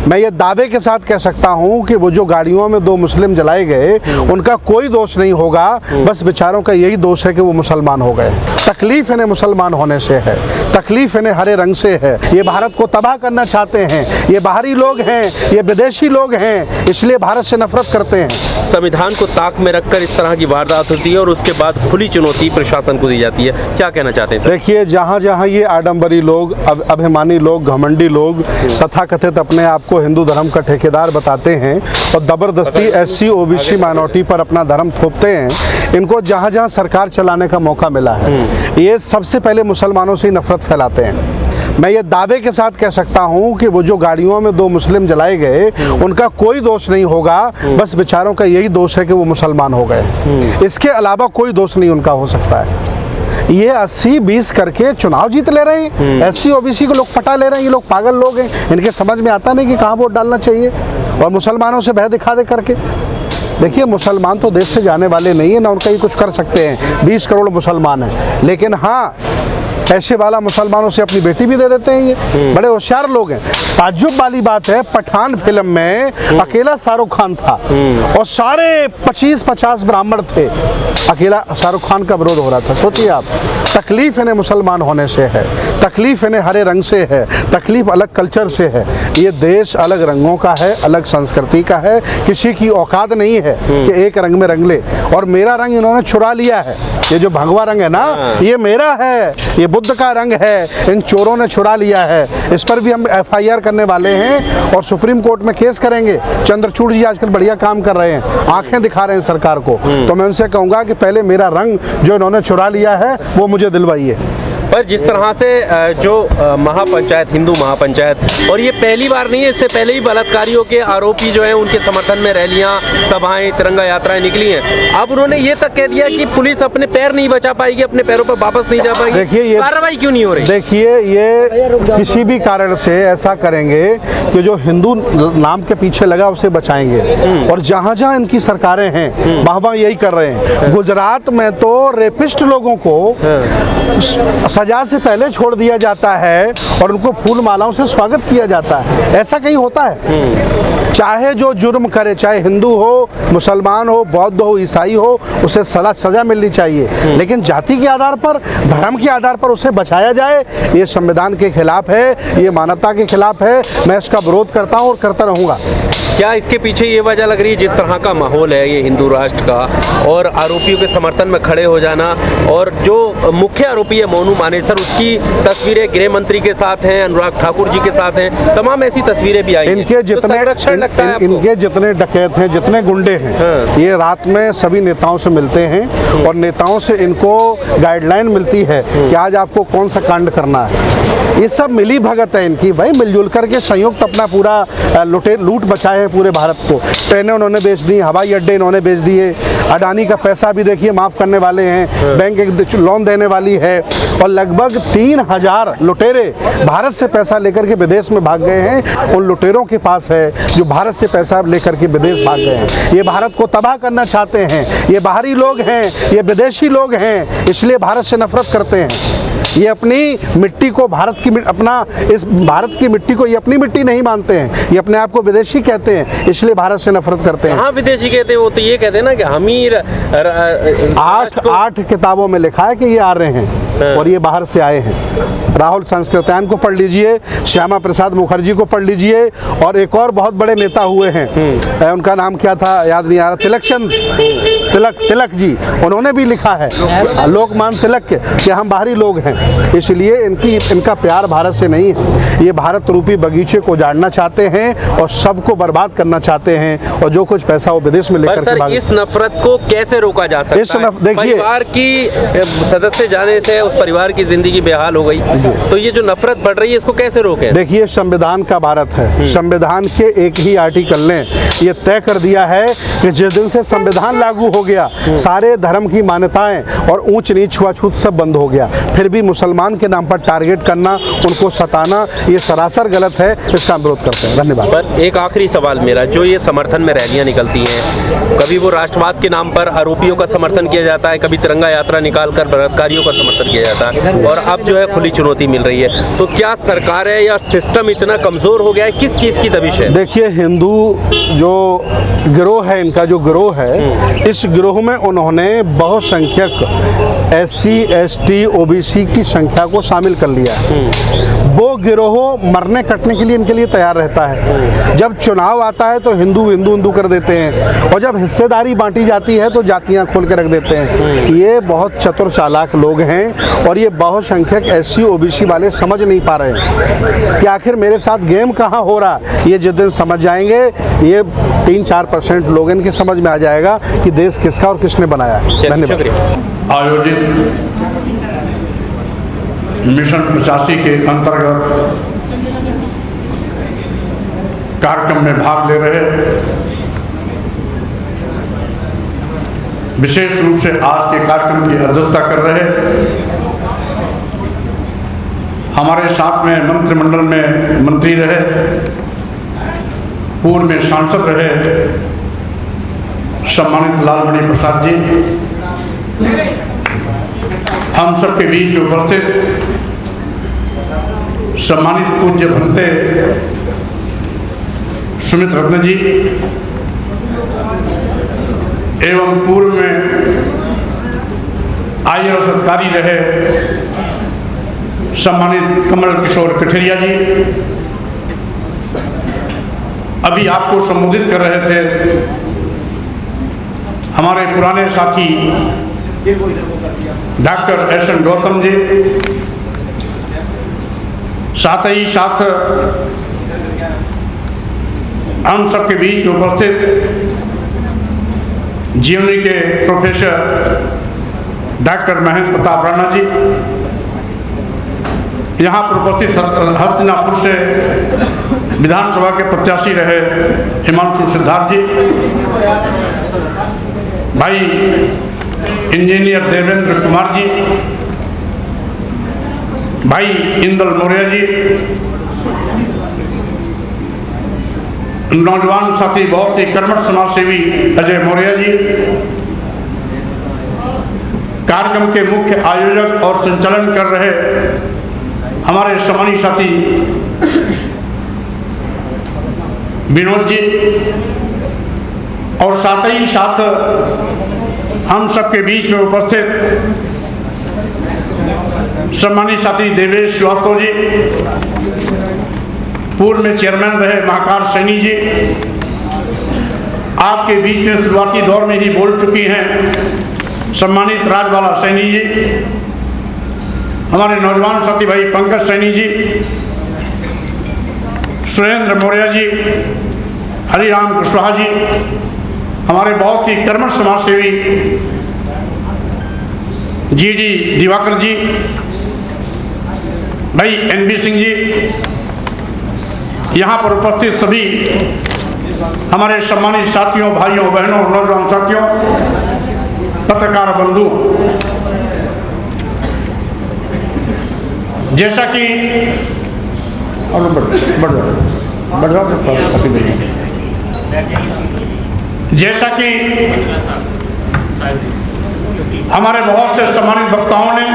मैं ये दावे के साथ कह सकता हूँ कि वो जो गाड़ियों में 2 मुस्लिम जलाए गए उनका कोई दोष नहीं होगा, बस बेचारों का यही दोष है कि वो मुसलमान हो गए। तकलीफ इन्हें मुसलमान होने से है, तकलीफ इन्हें हरे रंग से है। ये भारत को तबाह करना चाहते हैं, ये बाहरी लोग हैं, ये विदेशी लोग हैं, इसलिए भारत से नफरत करते हैं। संविधान को ताक में रखकर इस तरह की वारदात होती है और उसके बाद खुली चुनौती प्रशासन को दी जाती है, क्या कहना चाहते हैं सर? देखिए, जहाँ जहाँ ये आडंबरी लोग, अभिमानी लोग, घमंडी लोग तथाकथित अपने आप को हिंदू धर्म का ठेकेदार बताते हैं और ज़बरदस्ती SC OBC माइनॉरिटी पर अपना धर्म थोपते हैं, इनको जहाँ जहाँ सरकार चलाने का मौका मिला है ये सबसे पहले मुसलमानों से ही नफरत फैलाते हैं। मैं ये दावे के साथ कह सकता हूँ कि वो जो गाड़ियों में 2 मुस्लिम जलाए गए उनका कोई दोष नहीं होगा, बस बेचारों का यही दोष है कि वो मुसलमान हो गए। इसके अलावा कोई दोष नहीं उनका हो सकता है। ये 80-20 करके चुनाव जीत ले रहे हैं, SC OBC को लोग पटा ले रहे हैं। ये लोग पागल लोग हैं, इनके समझ में आता नहीं कि कहाँ वोट डालना चाहिए, और मुसलमानों से भय दिखा दे करके। देखिए, मुसलमान तो देश से जाने वाले नहीं है, ना उनका ये कुछ कर सकते हैं। 20 करोड़ मुसलमान हैं, लेकिन हाँ ऐसे वाला मुसलमानों से अपनी बेटी भी दे देते हैं। ये बड़े होशियार लोग हैं। ताज्जुब वाली बात है, पठान फिल्म में अकेला शाहरुख खान था और सारे 25-50 ब्राह्मण थे, अकेला शाहरुख खान का विरोध हो रहा था। सोचिए आप, तकलीफ इन्हें मुसलमान होने से है, तकलीफ इन्हें हरे रंग से है, तकलीफ अलग कल्चर से है। ये देश अलग रंगों का है, अलग संस्कृति का है, किसी की औकात नहीं है कि एक रंग में रंग ले। और मेरा रंग इन्होंने चुरा लिया है। ये जो भगवा रंग है ना, ये मेरा है, ये बुद्ध का रंग है, इन चोरों ने चुरा लिया है। इस पर भी हम FIR करने वाले हैं और सुप्रीम कोर्ट में केस करेंगे। चंद्रचूड़ जी आजकल बढ़िया काम कर रहे हैं, आंखें दिखा रहे हैं सरकार को। तो मैं उनसे कहूँगा कि पहले मेरा रंग जो इन्होंने चुरा लिया है वो मुझे दिलवाइए। पर जिस तरह से जो महापंचायत, हिंदू महापंचायत, और ये पहली बार नहीं है, इससे पहले ही बलात्कारियों के आरोपी जो हैं उनके समर्थन में रैलियां, सभाएं, तिरंगा यात्राएं निकली हैं। अब उन्होंने ये तक कह दिया कि पुलिस अपने पैर नहीं बचा पाएगी, अपने पैरों पर वापस नहीं जा पाएगी। देखिए, ये कार्रवाई क्यों नहीं हो रही? देखिए, ये किसी भी कारण से ऐसा करेंगे कि जो हिंदू नाम के पीछे लगा उसे बचाएंगे, और जहाँ जहाँ इनकी सरकारें हैं वहाँ यही कर रहे हैं। गुजरात में तो रेपिस्ट लोगों को सजा से पहले छोड़ दिया जाता है और उनको फूल मालाओं से स्वागत किया जाता है। ऐसा कहीं होता है? चाहे जो जुर्म करे, चाहे हिंदू हो, मुसलमान हो, बौद्ध हो, ईसाई हो, उसे सजा मिलनी चाहिए। लेकिन जाति के आधार पर, धर्म के आधार पर उसे बचाया जाए, ये संविधान के खिलाफ है, ये मानवता के खिलाफ है। मैं इसका विरोध करता हूँ और करता रहूँगा। क्या इसके पीछे ये वजह लग रही है, जिस तरह का माहौल है ये हिंदू राष्ट्र का, और आरोपियों के समर्थन में खड़े हो जाना, और जो मुख्य आरोपी है मोनू मानेसर, उसकी तस्वीरें गृह मंत्री के साथ हैं, अनुराग ठाकुर जी के साथ हैं, तमाम ऐसी तस्वीरें भी आई हैं। इनके जितने डकैत हैं, जितने गुंडे हैं, ये रात में सभी नेताओं से मिलते हैं और नेताओं से इनको गाइडलाइन मिलती है कि आज आपको कौन सा कांड करना है। ये सब मिली भगत है इनकी भाई, मिलजुल करके संयुक्त अपना पूरा लूट बचाए है पूरे भारत को। ट्रेनें उन्होंने बेच दी, हवाई अड्डे इन्होंने बेच दिए, अडानी का पैसा भी देखिए माफ़ करने वाले हैं, बैंक एक लोन देने वाली है, और लगभग 3000 लुटेरे भारत से पैसा लेकर के विदेश में भाग गए हैं। उन लुटेरों के पास है जो भारत से पैसा लेकर के विदेश भाग गए हैं। ये भारत को तबाह करना चाहते हैं, ये बाहरी लोग हैं, ये विदेशी लोग हैं, इसलिए भारत से नफरत करते हैं। ये अपनी मिट्टी को, इस भारत की मिट्टी को ये अपनी मिट्टी नहीं मानते हैं, ये अपने आप को विदेशी कहते हैं, इसलिए भारत से नफरत करते हैं। हाँ, विदेशी कहते हैं, वो तो ये कहते हैं ना कि हम ही 8 किताबों में लिखा है कि ये आ रहे हैं और ये बाहर से आए हैं। राहुल संस्कृत्यायन को पढ़ लीजिए, श्यामा प्रसाद मुखर्जी को पढ़ लीजिए, और एक और बहुत बड़े नेता हुए हैं, उनका नाम क्या था याद नहीं आ रहा, तिलक जी, उन्होंने भी लिखा है, लोकमान्य तिलक के, कि हम बाहरी लोग हैं। इसलिए इनका प्यार भारत से नहीं है, ये भारत रूपी बगीचे को उजाड़ना चाहते हैं और सबको बर्बाद करना चाहते हैं, और जो कुछ पैसा वो विदेश में लेकर के इस नफरत को कैसे रोका जा सकता है? देखिए, परिवार की सदस्य जाने से उस परिवार की जिंदगी बेहाल हो गई, तो ये जो नफरत बढ़ रही है इसको कैसे रोके? देखिए, संविधान का भारत है, संविधान के एक ही आर्टिकल ने ये तय कर दिया है कि जिस दिन से संविधान लागू हो गया, सारे धर्म की मान्यताएं और ऊंच नीच छुआछूत सब बंद हो गया। फिर भी मुसलमान के नाम पर टारगेट करना, उनको सताना, ये सरासर गलत है, इसका विरोध करते हैं। धन्यवाद। पर एक आखिरी सवाल मेरा, जो ये समर्थन में रैलियां निकलती हैं, कभी वो राष्ट्रवाद के नाम पर आरोपियों का समर्थन किया जाता है, कभी तिरंगा यात्रा निकालकर बलात्कारियों का समर्थन किया किया जाता है और अब जो है खुली चुनौती मिल रही है। तो क्या सरकार है या सिस्टम इतना कमज़ोर हो गया है, किस चीज़ की दबिश है? देखिए, हिंदू जो गिरोह है, इनका जो गिरोह है, इस गिरोह में उन्होंने बहुसंख्यक SC ST OBC की संख्या को शामिल कर लिया है। वो गिरोह मरने कटने के लिए इनके लिए तैयार रहता है। जब चुनाव आता है तो हिंदू हिंदू हिंदू कर देते हैं, और जब हिस्सेदारी बांटी जाती है तो जातियां खोल के रख देते हैं। ये बहुत चतुर चालाक लोग हैं, और ये बहुसंख्यक SC OBC वाले समझ नहीं पा रहे हैं कि आखिर मेरे साथ गेम कहाँ हो रहा। ये जिस दिन समझ जाएंगे, ये 3-4% लोग इनकी समझ में आ जाएगा कि देश किसका और किसने बनाया है। धन्यवाद। आयोजित मिशन 85 के अंतर्गत कार्यक्रम में भाग ले रहे, विशेष रूप से आज के कार्यक्रम की अध्यक्षता कर रहे हमारे साथ में मंत्रिमंडल में मंत्री रहे, पूर्व में सांसद रहे सम्मानित लालमणि प्रसाद जी, हम सबके बीच उपस्थित सम्मानित पूज्य भंते सुमित रत्न जी, एवं पूर्व में IAS अधिकारी रहे सम्मानित कमल किशोर कठेरिया जी, अभी आपको संबोधित कर रहे थे हमारे पुराने साथी डॉक्टर SN गौतम जी, साथ ही साथ हम सबके बीच उपस्थित जीवनी के प्रोफेसर डॉक्टर महेंद्र प्रताप राणा जी, यहाँ पर उपस्थित हस्तिनापुर से विधानसभा के प्रत्याशी रहे हिमांशु सिद्धार्थ जी, भाई इंजीनियर देवेंद्र कुमार जी, भाई इंदल मौर्य जी, नौजवान साथी बहुत ही कर्मठ समाज सेवी अजय मौर्य जी, कार्यक्रम के मुख्य आयोजक और संचालन कर रहे हमारे सम्मानित साथी विनोद जी, और साथ ही साथ हम सबके बीच में उपस्थित सम्मानित साथी देवेश श्रीवास्तव जी, पूर्व में चेयरमैन रहे महाकार सैनी जी, आपके बीच में शुरुआती दौर में ही बोल चुकी हैं सम्मानित राजबाला सैनी जी, हमारे नौजवान साथी भाई पंकज सैनी जी, सुरेंद्र मौर्य जी, हरिराम कुशवाहा जी, हमारे बहुत ही कर्मठ समाज सेवी GD दिवाकर जी, भाई NB सिंह जी, यहाँ पर उपस्थित सभी हमारे सम्मानित साथियों, भाइयों, बहनों, नौजवान साथियों, पत्रकार बंधु, जैसा कि जैसा कि हमारे बहुत से सम्मानित वक्ताओं ने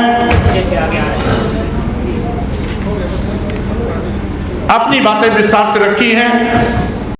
अपनी बातें विस्तार से रखी हैं,